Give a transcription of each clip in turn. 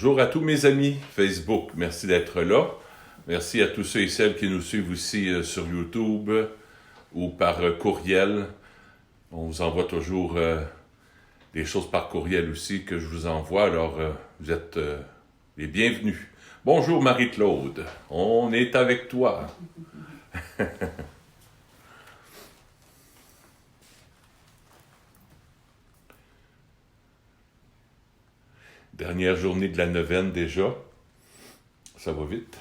Bonjour à tous mes amis Facebook, merci d'être là. Merci à tous ceux et celles qui nous suivent aussi sur YouTube ou par courriel. On vous envoie toujours des choses par courriel aussi que je vous envoie, alors vous êtes les bienvenus. Bonjour Marie-Claude, on est avec toi. Dernière journée de la neuvaine déjà, ça va vite.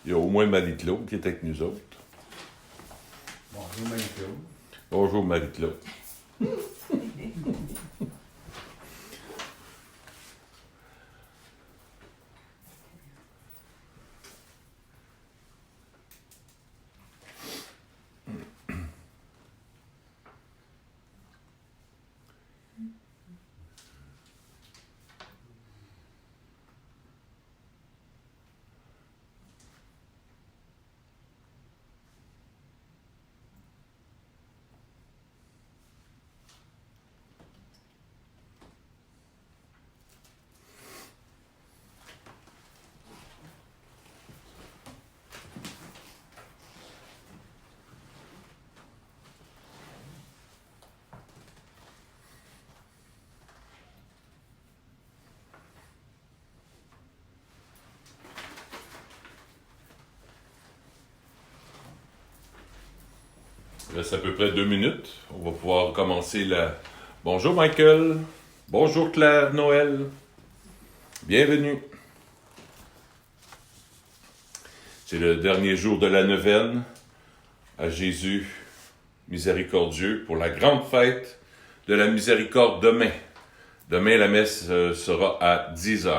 Il y a au moins Marie-Claude qui est avec nous autres. Bonjour Marie-Claude. Bonjour Marie-Claude. Il reste à peu près 2 minutes. On va pouvoir commencer la... Bonjour Michael. Bonjour Claire, Noël. Bienvenue. C'est le dernier jour de la neuvaine à Jésus miséricordieux pour la grande fête de la miséricorde demain. Demain, la messe sera à 10h.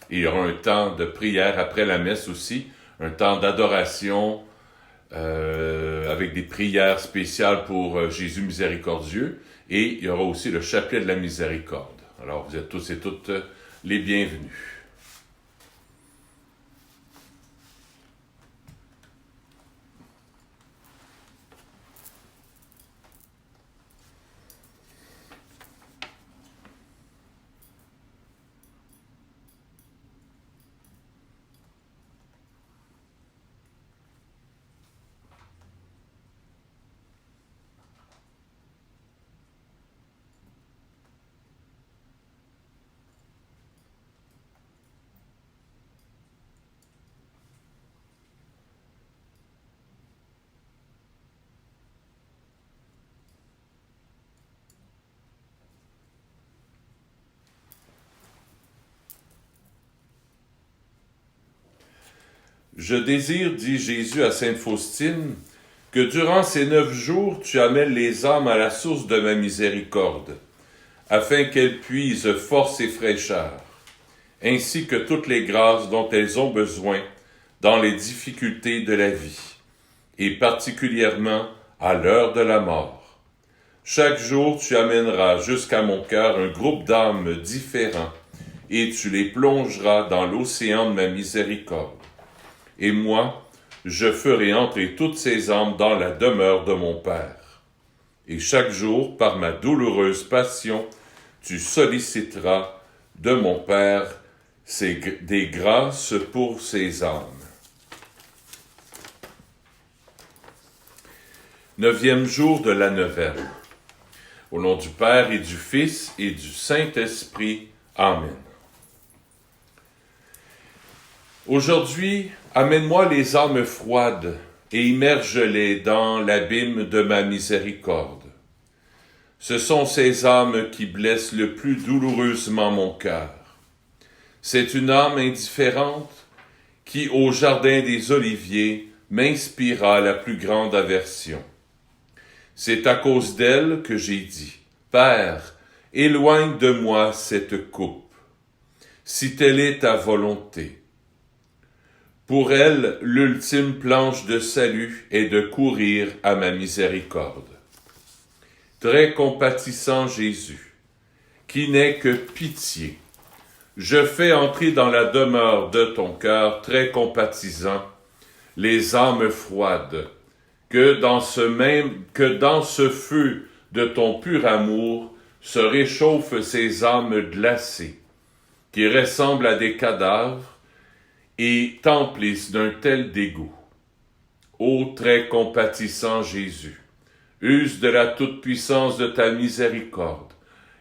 Et il y aura un temps de prière après la messe aussi, un temps d'adoration avec des prières spéciales pour Jésus miséricordieux. Et il y aura aussi le chapelet de la miséricorde. Alors, vous êtes tous et toutes les bienvenus. Je désire, dit Jésus à sainte Faustine, que durant ces 9 jours, tu amènes les âmes à la source de ma miséricorde, afin qu'elles puisent force et fraîcheur, ainsi que toutes les grâces dont elles ont besoin dans les difficultés de la vie, et particulièrement à l'heure de la mort. Chaque jour, tu amèneras jusqu'à mon cœur un groupe d'âmes différents, et tu les plongeras dans l'océan de ma miséricorde. Et moi, je ferai entrer toutes ces âmes dans la demeure de mon Père. Et chaque jour, par ma douloureuse passion, tu solliciteras de mon Père des grâces pour ces âmes. 9e jour de la neuvaine. Au nom du Père et du Fils et du Saint-Esprit. Amen. Aujourd'hui, amène-moi les âmes froides et immerge-les dans l'abîme de ma miséricorde. Ce sont ces âmes qui blessent le plus douloureusement mon cœur. C'est une âme indifférente qui, au jardin des Oliviers, m'inspira la plus grande aversion. C'est à cause d'elle que j'ai dit, « Père, éloigne de moi cette coupe, si telle est ta volonté. » Pour elle, l'ultime planche de salut est de courir à ma miséricorde. Très compatissant Jésus, qui n'est que pitié, je fais entrer dans la demeure de ton cœur très compatissant les âmes froides, que dans ce feu de ton pur amour se réchauffent ces âmes glacées, qui ressemblent à des cadavres et t'emplissent d'un tel dégoût. Ô très compatissant Jésus, use de la toute-puissance de ta miséricorde,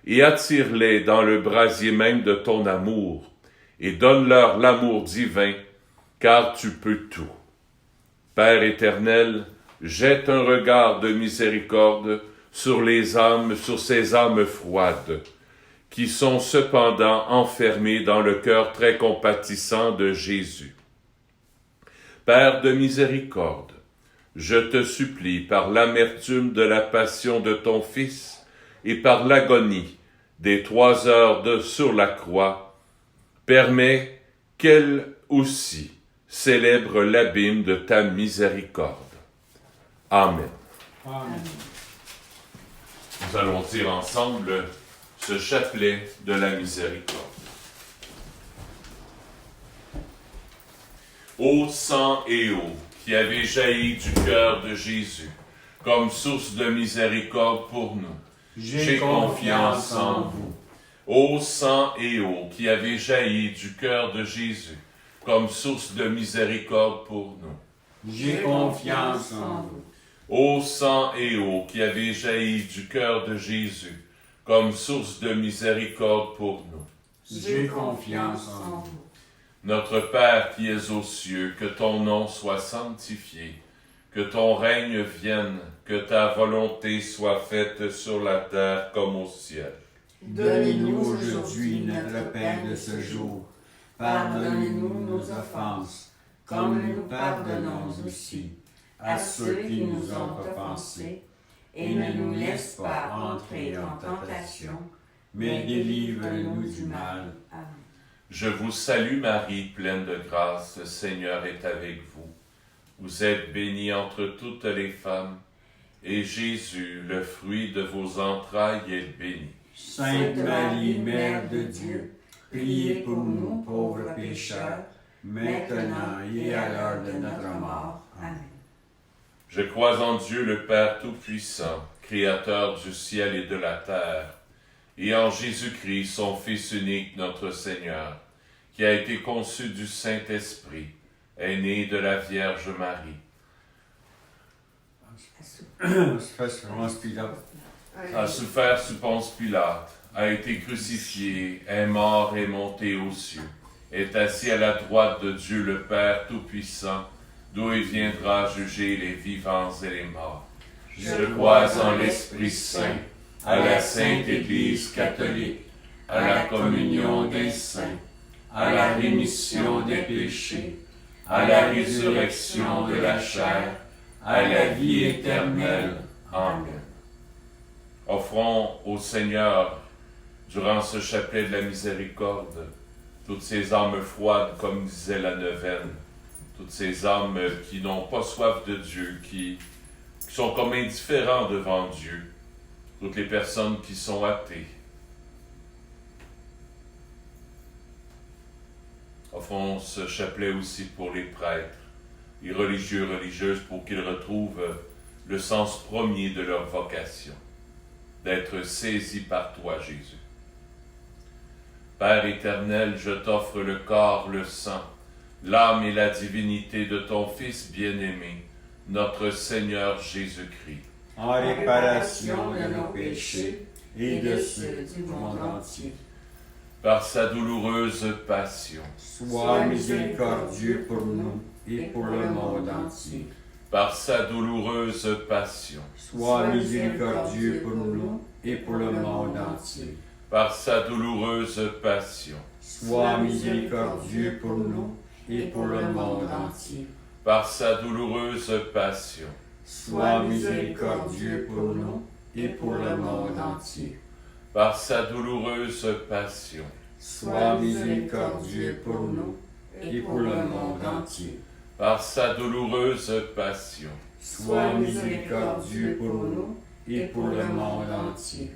et attire-les dans le brasier même de ton amour, et donne-leur l'amour divin, car tu peux tout. Père éternel, jette un regard de miséricorde sur ces âmes froides, qui sont cependant enfermées dans le cœur très compatissant de Jésus. Père de miséricorde, je te supplie par l'amertume de la passion de ton Fils et par l'agonie des 3 heures sur la croix, permets qu'elle aussi célèbre l'abîme de ta miséricorde. Amen. Amen. Nous allons dire ensemble ce chapelet de la miséricorde. Ô sang et eau qui avez jailli du cœur de Jésus, comme source de miséricorde pour nous, j'ai confiance en vous. Ô sang et eau qui avez jailli du cœur de Jésus, comme source de miséricorde pour nous, J'ai confiance en vous. Ô sang et eau qui avez jailli du cœur de Jésus, comme source de miséricorde pour nous, J'ai confiance en vous. Notre Père qui es aux cieux, que ton nom soit sanctifié, que ton règne vienne, que ta volonté soit faite sur la terre comme au ciel. Donnez-nous aujourd'hui notre pain de ce jour. Pardonnez-nous nos offenses, comme nous pardonnons aussi à ceux qui nous ont offensés. Et ne nous laisse pas entrer en tentation, mais délivre-nous du mal. Amen. Je vous salue Marie, pleine de grâce, le Seigneur est avec vous. Vous êtes bénie entre toutes les femmes, et Jésus, le fruit de vos entrailles, est béni. Sainte Marie, Mère de Dieu, priez pour nous pauvres pécheurs, maintenant et à l'heure de notre mort. Amen. Je crois en Dieu le Père Tout-Puissant, Créateur du ciel et de la terre, et en Jésus-Christ, son Fils unique, notre Seigneur, qui a été conçu du Saint-Esprit, est né de la Vierge Marie, a souffert sous Ponce Pilate, a été crucifié, est mort et monté aux cieux, est assis à la droite de Dieu le Père Tout-Puissant, d'où il viendra juger les vivants et les morts. Je crois en l'Esprit Saint, à la Sainte Église catholique, à la communion des saints, à la rémission des péchés, à la résurrection de la chair, à la vie éternelle. Amen. Offrons au Seigneur, durant ce chapelet de la miséricorde, toutes ces âmes froides, comme disait la neuvaine, toutes ces âmes qui n'ont pas soif de Dieu, qui sont comme indifférents devant Dieu, toutes les personnes qui sont athées. Offrons ce chapelet aussi pour les prêtres, les religieux, religieuses, pour qu'ils retrouvent le sens premier de leur vocation, d'être saisis par toi, Jésus. Père éternel, je t'offre le corps, le sang, l'âme et la divinité de ton Fils bien-aimé, notre Seigneur Jésus-Christ, En réparation de nos péchés et de ceux du monde entier. par sa douloureuse passion, Sois miséricordieux pour nous et pour le monde entier. par sa douloureuse passion, Sois miséricordieux pour nous et pour le monde entier. par sa douloureuse passion, Sois miséricordieux pour nous et pour le monde entier. par sa douloureuse passion, Sois miséricordieux pour nous et pour le monde entier. par sa douloureuse passion, Sois miséricordieux pour nous et pour le monde entier. Par sa douloureuse passion, Sois miséricordieux pour nous et pour le monde entier.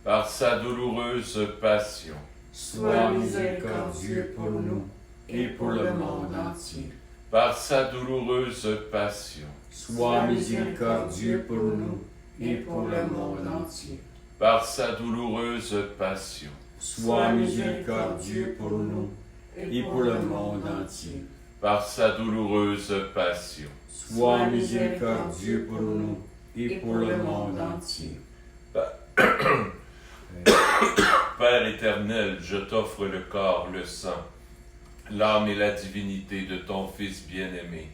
par sa douloureuse passion, Sois miséricordieux pour nous et pour le monde entier. par sa douloureuse passion, Sois miséricordieux pour nous et pour le monde entier. par sa douloureuse passion, Sois miséricordieux pour nous et pour le monde entier. par sa douloureuse passion, Sois miséricordieux pour nous et pour le monde entier. Père éternel, je t'offre le corps, le sang, l'âme et la divinité de ton Fils bien-aimé,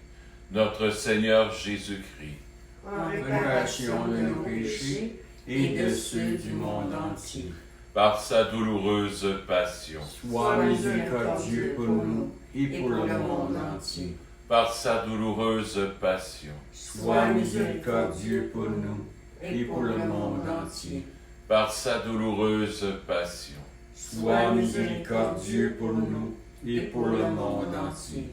notre Seigneur Jésus-Christ, En réparation de nos péchés et de ceux du monde entier. par sa douloureuse passion, Sois miséricordieux pour nous et pour le monde entier. par sa douloureuse passion, Sois miséricordieux pour nous et pour le monde entier. par sa douloureuse passion, Sois miséricordieux pour nous et pour le monde entier.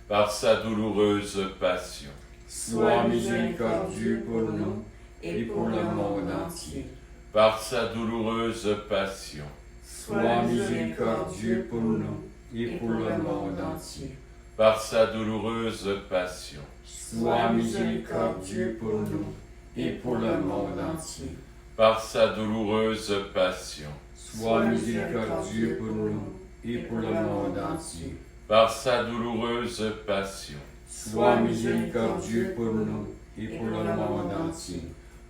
par sa douloureuse passion, Sois miséricordieux pour nous et pour le monde entier. par sa douloureuse passion, Sois miséricordieux pour nous et pour le monde entier. par sa douloureuse passion, Sois miséricordieux pour nous et pour le monde entier. par sa douloureuse passion, Sois miséricordieux pour nous et pour le monde entier. par sa douloureuse passion, Sois miséricordieux pour nous et pour le monde entier.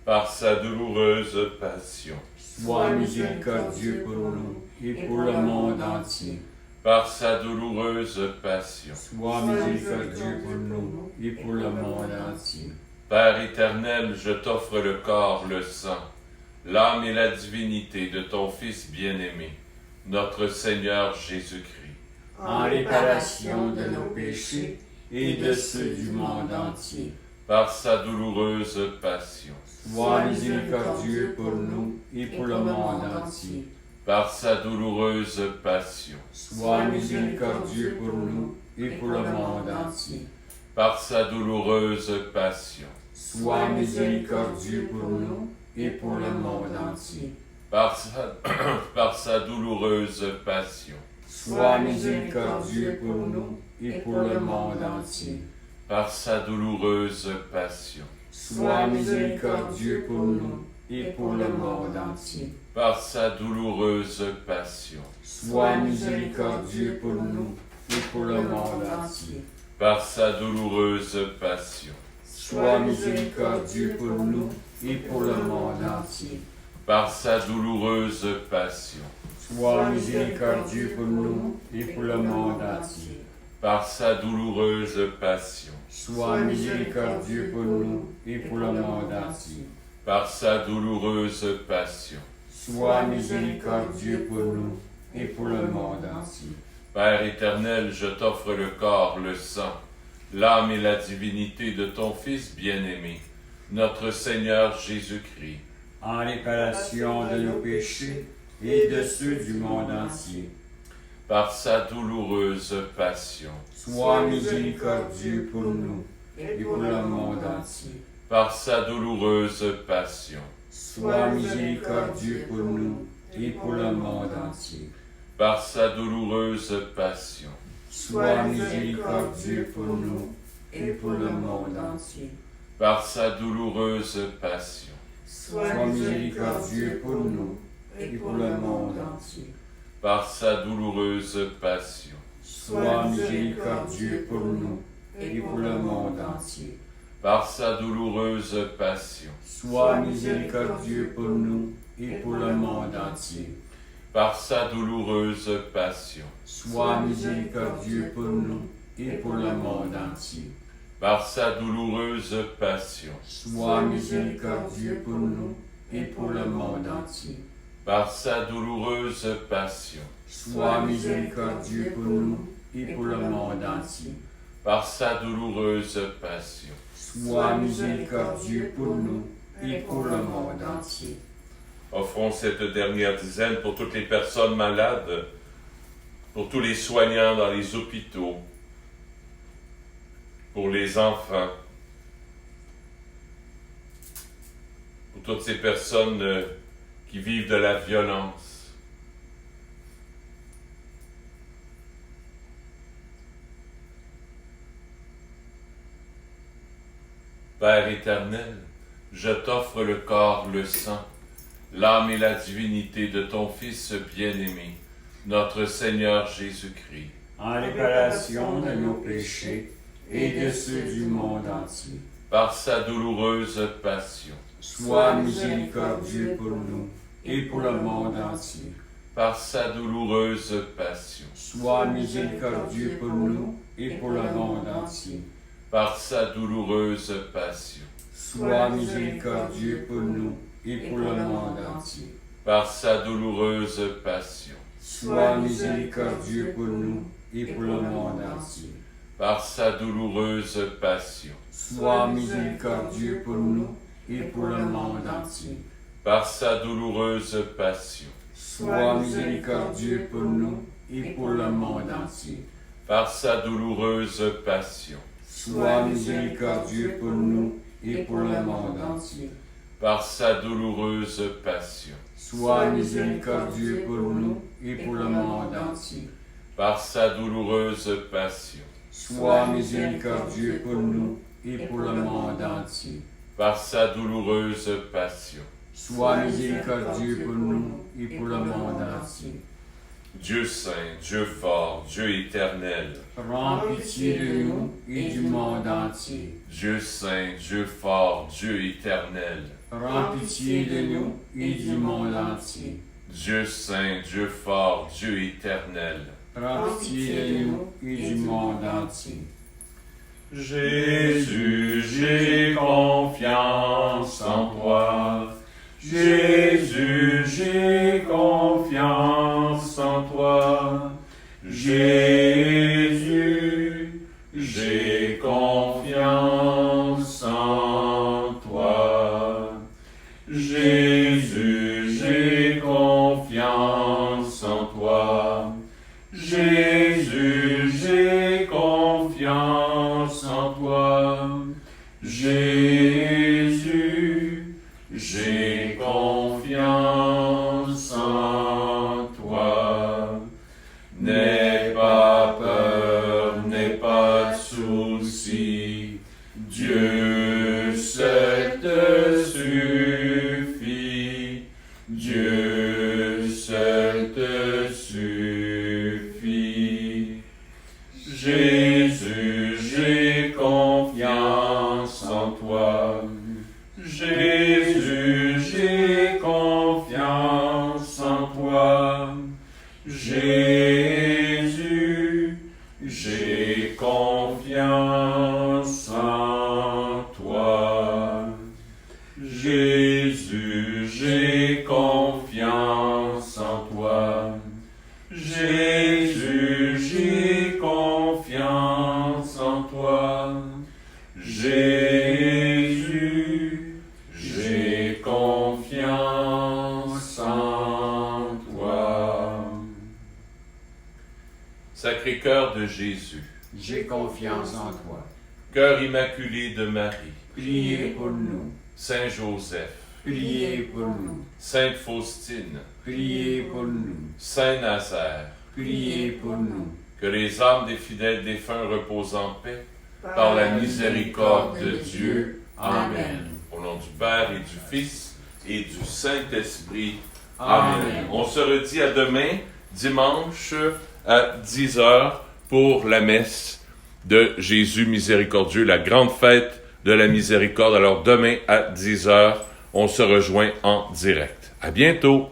par sa douloureuse passion, Sois miséricordieux pour nous et pour le monde entier. par sa douloureuse passion. Sois miséricordieux pour nous et pour le monde entier. Père éternel, je t'offre le corps, le sang, l'âme et la divinité de ton Fils bien-aimé, notre Seigneur Jésus-Christ, En réparation de nos péchés et de ceux du monde entier. par sa douloureuse passion, Sois miséricordieux pour nous et pour le monde entier. par sa douloureuse passion, Sois miséricordieux pour nous et pour le monde entier. par sa douloureuse passion, Sois miséricordieux pour nous et pour le monde entier. par sa douloureuse passion, Sois miséricordieux pour nous et pour le monde entier. par sa douloureuse passion, Sois miséricordieux pour nous et pour le monde entier. par sa douloureuse passion, Sois miséricordieux pour nous et pour le monde entier. par sa douloureuse passion, Sois miséricordieux pour nous et pour le monde entier. par sa douloureuse passion, Sois miséricordieux pour nous et pour le monde entier. par sa douloureuse passion, Sois miséricordieux pour nous et pour le monde entier. par sa douloureuse passion. Sois miséricordieux pour nous et pour le monde entier. Père éternel, je t'offre le corps, le sang, l'âme et la divinité de ton Fils bien-aimé, notre Seigneur Jésus-Christ, En réparation de nos péchés et de ceux du monde entier. par sa douloureuse passion, Sois miséricordieux pour nous et pour le monde entier. par sa douloureuse passion, Sois miséricordieux pour nous et pour le monde entier. par sa douloureuse passion, Sois miséricordieux pour nous et pour le monde entier. par sa douloureuse passion, Sois miséricordieux pour nous et pour le monde entier. par sa douloureuse passion, Sois miséricordieux pour nous et pour le monde entier. par sa douloureuse passion, Sois miséricordieux pour nous et pour le monde entier. par sa douloureuse passion, Sois miséricordieux pour nous et pour le monde entier. par sa douloureuse passion, Sois miséricordieux pour nous et pour le monde entier. par sa douloureuse passion, Sois miséricordieux pour nous et pour le monde entier. par sa douloureuse passion, Sois miséricordieux pour nous et pour le monde entier. Offrons cette dernière dizaine pour toutes les personnes malades, pour tous les soignants dans les hôpitaux, pour les enfants, pour toutes ces personnes qui vivent de la violence. Père éternel, je t'offre le corps, le sang, l'âme et la divinité de ton Fils bien-aimé, notre Seigneur Jésus-Christ, en réparation de nos péchés et de ceux du monde entier. par sa douloureuse passion, Sois miséricordieux pour nous et pour le monde entier. par sa douloureuse passion, Sois miséricordieux pour nous et pour le monde entier. par sa douloureuse passion, Sois miséricordieux pour nous et pour le monde entier. par sa douloureuse passion, Sois miséricordieux pour nous et pour le monde entier. par sa douloureuse passion, Sois miséricordieux pour nous et pour le monde entier. par sa douloureuse passion, Sois miséricordieux pour nous et pour le monde entier. par sa douloureuse passion, Sois miséricordieux pour nous et pour le monde entier. par sa douloureuse passion, Sois miséricordieux pour nous et pour le monde entier. par sa douloureuse passion, Sois miséricordieux pour nous et pour le monde entier. par sa douloureuse passion. Sois miséricordieux pour nous et pour le monde entier. Dieu saint, Dieu fort, Dieu éternel, Prends pitié de nous et du monde entier. Dieu saint, Dieu fort, Dieu éternel, Prends pitié de nous et du monde entier. Dieu saint, Dieu fort, Dieu éternel. Prends pitié de nous et du monde entier. Jésus, j'ai confiance en toi. Jésus, j'ai confiance en toi. Jésus, j'ai confiance en toi. Jésus, j'ai confiance en toi. Jésus, j'ai confiance en toi. Jésus, j'ai confiance en toi. N'aie pas peur, n'aie pas de soucis. Dieu seul te suffit. Dieu seul te suffit. Jésus, j'ai confiance en toi. Jésus, j'ai confiance en toi. Jésus, j'ai confiance en toi. Jésus, j'ai confiance en toi. Jésus, j'ai confiance en toi. Jésus, j'ai confiance en toi. Sacré-Cœur de Jésus, J'ai confiance en toi. Cœur immaculé de Marie, Priez pour nous. Saint Joseph, Priez pour nous. Sainte Faustine, Priez pour nous. Saint Nazaire, Priez pour nous. que les âmes des fidèles défunts reposent en paix par la miséricorde de Dieu. Amen. Au nom du Père et du Fils et du Saint-Esprit. Amen. Amen. On se redit à demain, dimanche, à 10h pour la messe de Jésus miséricordieux, la grande fête de la miséricorde. Alors demain à 10h, on se rejoint en direct. À bientôt!